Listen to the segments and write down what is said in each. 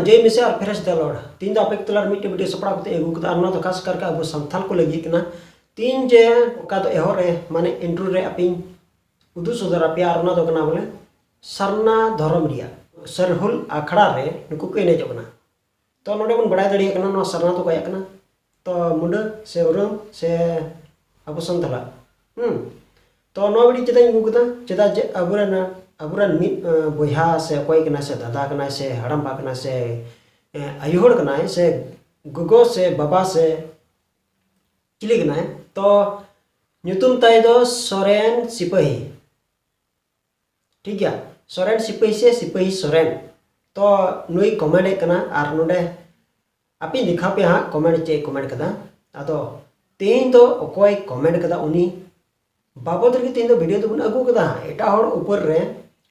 जय मिसे और फ्रेश दलोड़ तीन दो अपेक तलार मिट्टी वीडियो सपड़ा करते एगू कदा अरना तो खास करके अब संथाल को लगी कना तीन जे ओका तो एहर रे माने इंट्रो रे अपिन उदु सदर अपिया अरना तो कना बोले सरना धर्म रिया सरहुल आखड़ा रे नुकु को एने जकना तो नोडे बन बड़ाय दड़ी कना नो सरना तो कया कना तो मुंडा से उरम से अब संथाला तो नो वीडियो चेता एगू कदा चेता जे अबुरन मिट बोहा से कोई कना से दादा कना से हड़म बा कना से आयुहड़ कना से गुगो से बाबा से चिली कना तो ᱧᱩᱛᱩᱢ ताई दो सोरेन सिपाही ठीक गया सोरेन सिपाही से सिपाही सोरेन तो नुई कमेंट कना आर नोडे आपी दिखा पे हाँ कमेंट चे कमेंट कदा आदो तेन तो अकोय कमेंट कदा उनी बाबद रे तेन तो वीडियो तो बन अगु कदा एटा हड़ ऊपर रे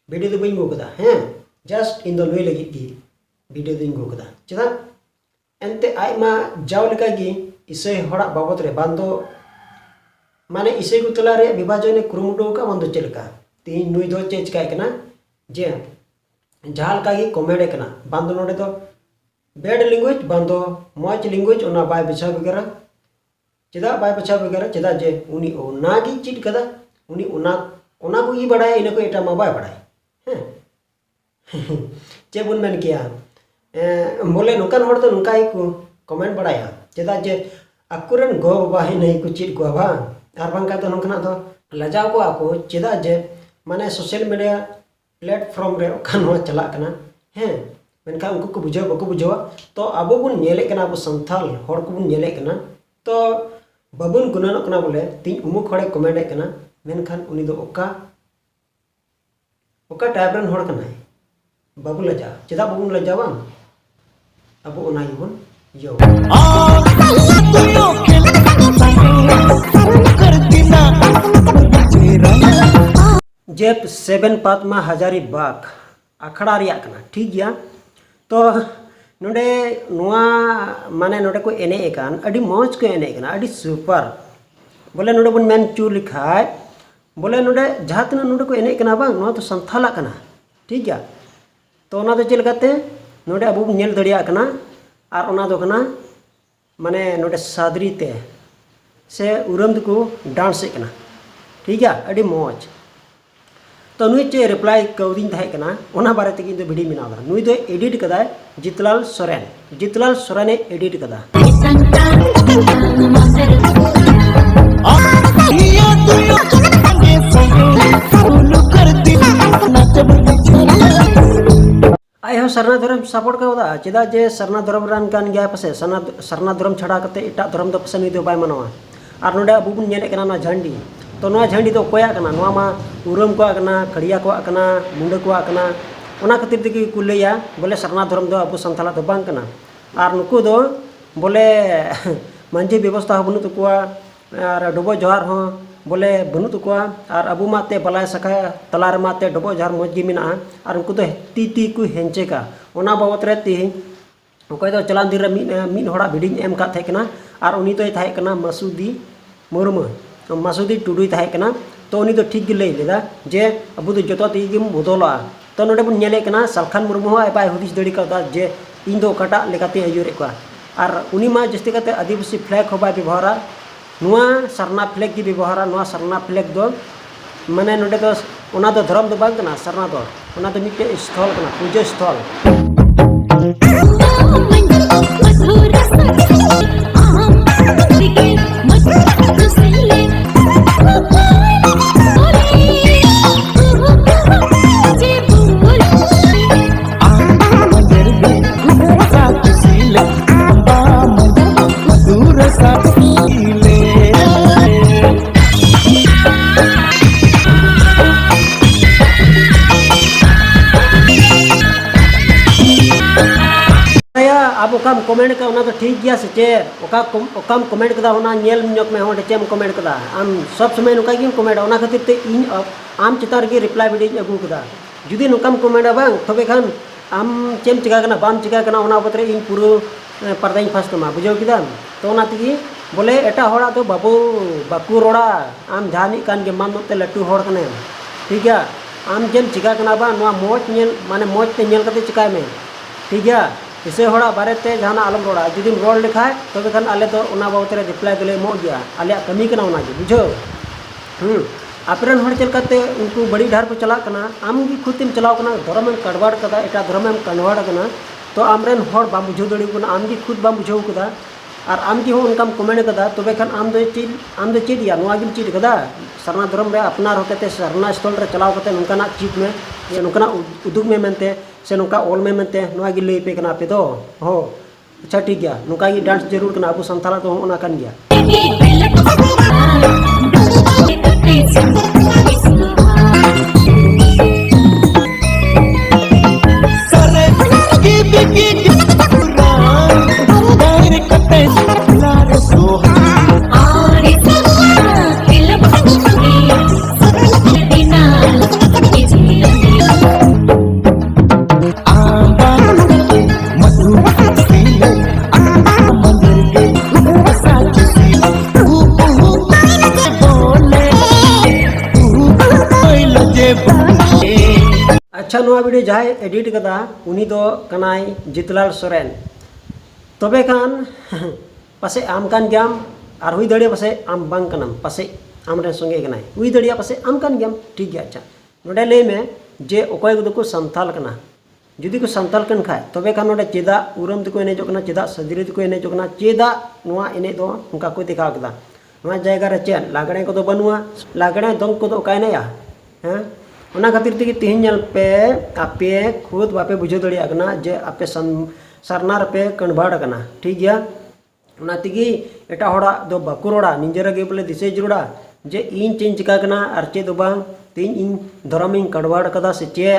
वीडियो तो बन गो कदा हैं जस्ट इन दो नुई लगी की वीडियो तो गो कदा चेदा एंते आइमा जाव लेका गी इसे हड़ा बाबद रे बांदो माने इसे को तला रे विभाजन कुरुमुटो का बंदो चलका तीन नुई दो चेज का कना जे जहाल का गी कमेंट कना बांदो नोडे तो बैड लैंग्वेज बांदो मौज लैंग्वेज ओना बाय बिछा वगैरह चेदा बाय बिछा वगैरह चेदा जे उनी ओना गी चिट कदा उनी ओना को ई बड़ाय इने को एटा मा बाय बड़ाय हैं चे बुन मेन किया बोले नोकान हड़ तो नुका ही को कमेंट बड़ाया चेदा जे अकुरन गो बाबा ही नहीं को चिट को बा आर बांका तो नोकना तो लजाव को आको चेदा जे माने सोशल मीडिया प्लेटफॉर्म रे ओखान हो चला कना हैं मेनका उनको को बुझाव बको बुझावा तो अब बुन नेले कना अब संथाल हड़ को बुन नेले कना तो बबुन गुनानो कना बोले तीन उमुक हड़े कमेंट कना मेनखान उनी दो ओका टाइप रन हड़ कना बाबू लजा चेदा बाबू लजावा अब ओना गिबुन यो जेप 7 पातमा हजारी बाग आखड़ा रिया कना ठीक गया तो नोडे नुआ माने नोडे को एने एकान अडी मौज को एने कना अडी सुपर बोले नोडे बन मेन चू लिखाय बोले नोडे जहातना नोडे को एने कना बांग नो तो संथाला कना ठीक गया तो ओना दो चेल करते नोडे अब नेल दड़िया कना आर ओना दो कना माने नोडे सादरी ते से उरम को डांस कना ठीक है अडी मौज तो नुई चे रिप्लाई कौदिन थाहे कना ओना बारे ते किंतु वीडियो बनावा नुई दो एडिट कदा जितलाल सोरेन एडिट कदा आई हो सरना धर्म सपोर्ट का चेदा जे सरना धर्म रान कान गया पसे सरना धर्म छड़ा करते एटा धर्म दो पसे नुई दो बाय मनवा आर नोडे अबु बुन नेले कना ना झंडी तो नोआ झंडी तो कोया कना नोआ मा उरम को कना खड़िया को कना मुंडा को कना ओना खातिर ते को लैया बोले सरना धर्म दो अबु संथाला तो बांग कना आर नुकु दो बोले मंजी व्यवस्था हो बनु तकुआ आर डबो जोहार हो बोले बनु तकुआ आर अबु माते बलाय सका तलार माते डबो जोहार मौज गी मिना आर उनको तो ती को हेंचे का ओना बाबत रे ती ओकय दो चलान दिन रे मिन होड़ा भिडिंग एम का थे कना आर उनी तो थाहे कना मासुदी टुडुई थाहे कना तो उनी तो ठीक गे लई लेदा जे अबु दो जतो ती गिम बदलआ तो नोडे बन नेले कना सालखान मुर्मू हो बाय हुदिस दड़ी का जे इन दो कटा लेकाते आयुरे को आर उनी मा जस्ती करते आदिवासी फ्लैग हो बाय व्यवहारा नुआ सरना फ्लैग की व्यवहारा नुआ सरना फ्लैग दो माने नोडे तो ओना दो धर्म दो बांग कना सरना दो ओना तो मिटे स्थल कना पूजा स्थल अब अब ओकाम कमेंट का ओना तो ठीक गया से चेर ओकाम कमेंट कदा ओना नेल ᱧᱚᱜ में होंडे चेम कमेंट कदा आम सब समय नुका गिम कमेंट ओना खातिर ते इन आम चितार गे रिप्लाई वीडियो अगू कदा जुदी नुकाम कमेंट बांग तबे खान आम चेम चिका कना बाम चिका कना ओना बतरे इन पूरा पर्दाई फास्ट मा बुझाव किदा तो ओना तिगी बोले एटा होड़ा तो बाबू बाकू रोड़ा आम जानी कान गे मान ते लट्टू होड़ कने ठीक है आम जेम चिका कना बा नोआ मोच नेल माने मोच ते नेल कते चिकाय में ठीक है इसे होड़ा बारे ते जहाना आलम रोड़ा जुदी रोड लिखाय तबे खान आले तो ओना बाबतरे रिप्लाई दले मो गया आले कमी कना ओना जे बुझो आपरेन हर चलकाते उनको बड़ी ढार को चला कना आम गी खुद चलाव कना धर्म में कन्वर्ट कदा एटा धर्म में कन्वर्ट कना तो आमरेन हर बाम बुझो दड़ी कना आम गी खुद बाम बुझो कदा और आम की हो उनका कमेंट कदा तबे खान आम दो चीज या नोआ गिम चीज कदा सरना धर्म रे अपना होते सरना स्थल रे चलाव कते नुकना चीज में या नुकना उदुग में मनते से नुका ओल में मनते नोआ गी लई पे कना पे दो हो अच्छा ठीक गया नुका गी डांस जरूर कना अबु संथाला तो ओना कान गया अच्छा नुआ वीडियो जहाँ एडिट कदा उनी दो कनाई जितलाल सोरेन तबे खान पासे आम कान ग्याम और हुई दड़िया पासे आम बांग कनम पासे आम रे संगे कनाई हुई दड़िया पासे आम कान ग्याम ठीक गया अच्छा नोडे ले में जे ओकय को को संथाल कना जुदी को संथाल कन खाय तबे खान नोडे चेदा उरम को एने जोकना चेदा सजरी को एने जोकना चेदा नुआ एने दो उनका को दिखा कदा नुआ जायगा रे चेन लागणे को दो बनुआ लागणे दंग को दो कायने या हैं ओना खातिर तेगी तिहिन पे आपे खुद बापे बुझे दड़िया कना जे आपे सरनार पे कन्वर्ट कना ठीक गया ओना तेगी एटा होड़ा दो बाकु रोड़ा निजेरा गे बोले दिसे जरुड़ा जे इन चेन चिका कना आर चे दो बांग तीन इन धर्म इन कन्वर्ट कदा से चे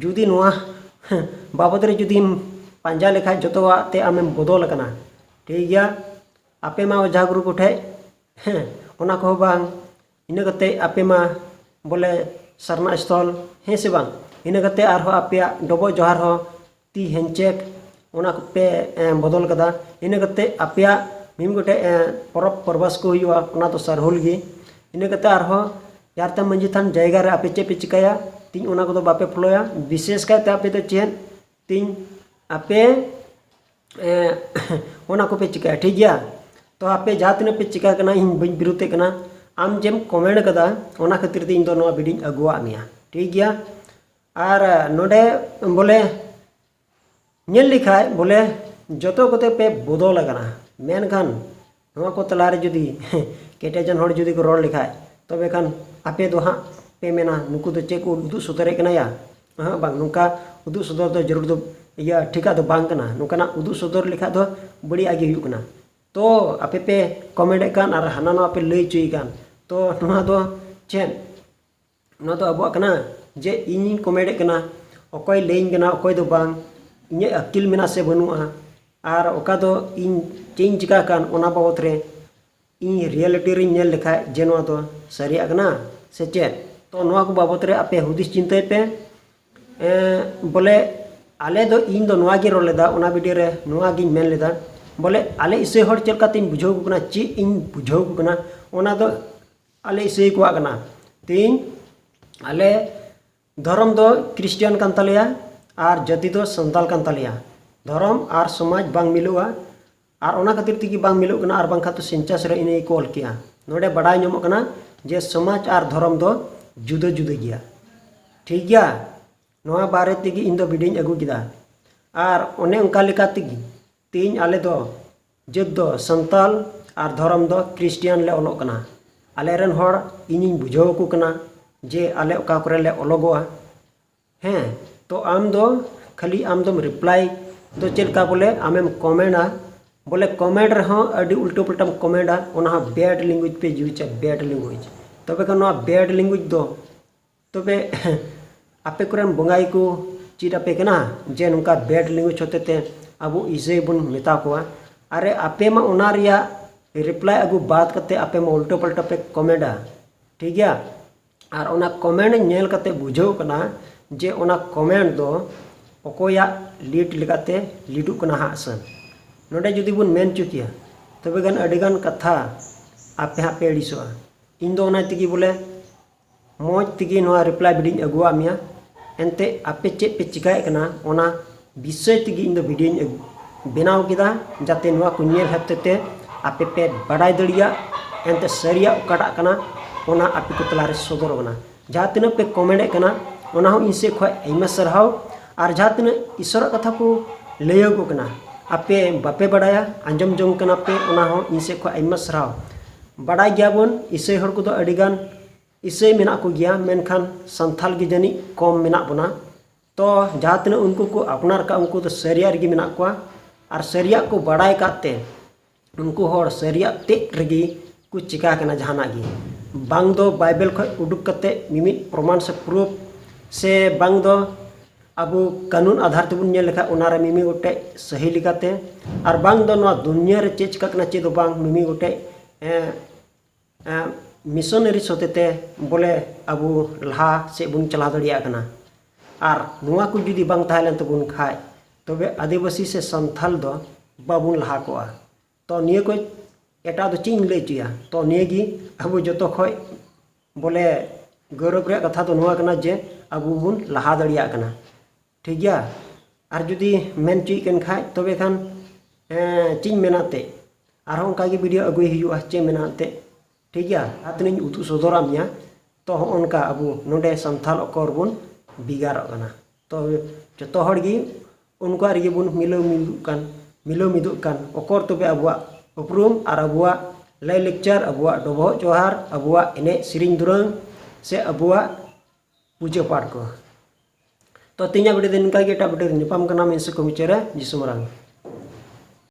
जुदी नोआ बाबत रे जुदी पांजा लेखा जतवा ते आमेम बदल कना ठीक गया आपे मा ओझा गुरु कोठे ओना को बांग इना कते आपे मा बोले सरना स्थल हे से बांग इन कते आर हो आपया डबो जोहार हो ती हेंचेक ओना पे बदल कदा इन कते आपया मिम गोटे परब परबास को हुआ ओना तो सरहुल गी इन कते आर हो यारते मंजी थान जायगा रे आपे चे पे चिकाया तीन ओना को तो बापे फ्लोया विशेष काते आपे तो चेन तीन आपे ओना को पे चिकाया ठीक गया तो आपे जहाँ तीन पे चिका कना इन बई बिरुते कना आम जेम कमेंट कदा ओना खातिर तीन दो नोआ वीडियो अगुआ मिया ठीक गया और नोडे बोले नेल लिखाय बोले जतो कोते पे बदल कना मेनखान नोआ को तलारे जुदी केटेजन होड़ जुदी को रोड लिखाय तबे खान आपे दो हाँ पे मेना नुकु दो चे को उदु सुतरे कना या हाँ बांग नुका उदु सुदर दो जरूर दो या ठीका दो बांग कना नुकाना उदु सुदर लिखा दो बड़ी आगे हुई कना तो आपे पे कमेंट कान और हाना नो आपे लई चुई कान तो नुआ दो चेन नुआ दो अबुआ कना जे इन कमेंट कना ओकोय लेइन कना ओकोय दो बांग इnye अकिल मेना से बनुआ और ओका दो इन चेन चिका कान ओना बाबत रे इन रियलिटी रे नेल लेखा जे नुआ दो सरिया कना से चेन तो नुआ को बाबत रे आपे हुदिस चिंताय पे बोले आले दो इन दो नुआ गे रोल लेदा ओना वीडियो रे नुआ गिन मेन लेदा बोले आले इसे हर चलका तीन बुझाव कना ची इन बुझाव कना ओना दो आले इसे को कना तीन आले धर्म दो क्रिश्चियन कान तलिया और जाति दो संताल कान तलिया धर्म और समाज बांग मिलुआ और ओना खातिर तिगी बांग मिलु कना और बांखा तो सेंचस रे इने कॉल किया नोडे बड़ाई नमो कना जे समाज और धर्म दो जुदा जुदा गया ठीक गया नोआ बारे तिगी इन दो वीडियो अगु किदा और ओने उनका लेका तिगी तीन आले दो जब दो संताल और धर्म दो क्रिश्चियन ले ओलोग कना आले रन होड़ इनिन बुझाव को कना जे आले ओका करे ले ओलोगोआ हैं तो आम दो खाली आम दो रिप्लाई दो चलका बोले आमेम कमेंटा बोले कमेंट रहा अड़ी उल्टो पल्टम कमेंटा ओना बैड लैंग्वेज पे यूज बैड लैंग्वेज तबे का बैड लैंग्वेज दो तबे आपे कुरन बंगाई को चीज आपे कना जे नुका बैड लैंग्वेज होते ते abu ise bun meta koa are ape ma ona riya reply agu baat kate ape ma ulto palta pe komenda ठीक है और ona comment nyel kate bujhau kana je ona comment do okoya lead lekate leaduk kana ha san node judi bun men chukia तबे गान अडिगान कथा आपे हापे अड़ीसोआ इन दो ओना तिगी बोले मौज तिगी नोआ रिप्लाई वीडियो अगुआ मिया एनते आपे चेक पे चिकाय कना ओना विषय तिगी इन दो वीडियो बनाव किदा जाते नोआ को नेल हतेते आपे पे बड़ाई दड़िया एनते सरिया उकाटा कना ओना आपे को तलारे सदर कना जहाँ तिना पे कमेंट कना ओना हो इनसे खय आइमा सरहाव और जहाँ तिना ईश्वर कथा को लय को कना आपे बापे बड़ाया आंजम जोंग कना पे ओना हो इनसे खय आइमा सरहाव बड़ाई गयाबन इसे हर को दो अडिगान इसे मेना को गया मेनखान संथाल की जानी कम मेना बना तो जहाँ तिना उनको को अपनार का उनको तो सरिया रगी मेना को और सरिया को बड़ाई काते उनको हर सरिया तेक रगी कुछ चिका कना जहाना गी बांग दो बाइबल खय उडुक कते मिमित प्रमाण से प्रूफ से बांग दो अब कानून आधार तेबुन नेल लेखा ओनारे मिमि गोटे सही लिकाते और बांग दो नोआ दुनिया रे चेच ककना चेदो बांग मिमि गोटे मिशनरी सोतेते बोले अब लहा से बुन चला दड़िया कना और नोआ को जुदी बांग ताहलेन तबुन खाय तबे आदिवासी से संथाल दो बाबुन लहा कोआ तो निये को एटा दो चिंग ले चिया तो निये गी अब जतो खय बोले गौरव रे कथा तो नोआ कना जे अब बुन लहा दड़िया कना ठीक गया और जुदी मेन चुई कन खाय तबे खान चिंग मेनाते और उनका की वीडियो अगुई हुआ चे मेनाते ठीक गया आतनी उतु सदरा मिया तो उनका अब नोडे संथाल अकर बुन बिगार कना तो जतो हर गी उनका रे बुन मिलो मिदुक कान अकर तबे अबुआ उपरूम और अबुआ लय लेक्चर अबुआ डबो जोहार अबुआ एने सिरिंग दुरंग से अबुआ पूजा पाठ को तो तीन वीडियो दिन का वीडियो निपाम का नाम इनसे को मिचेरा जिसुमरांग।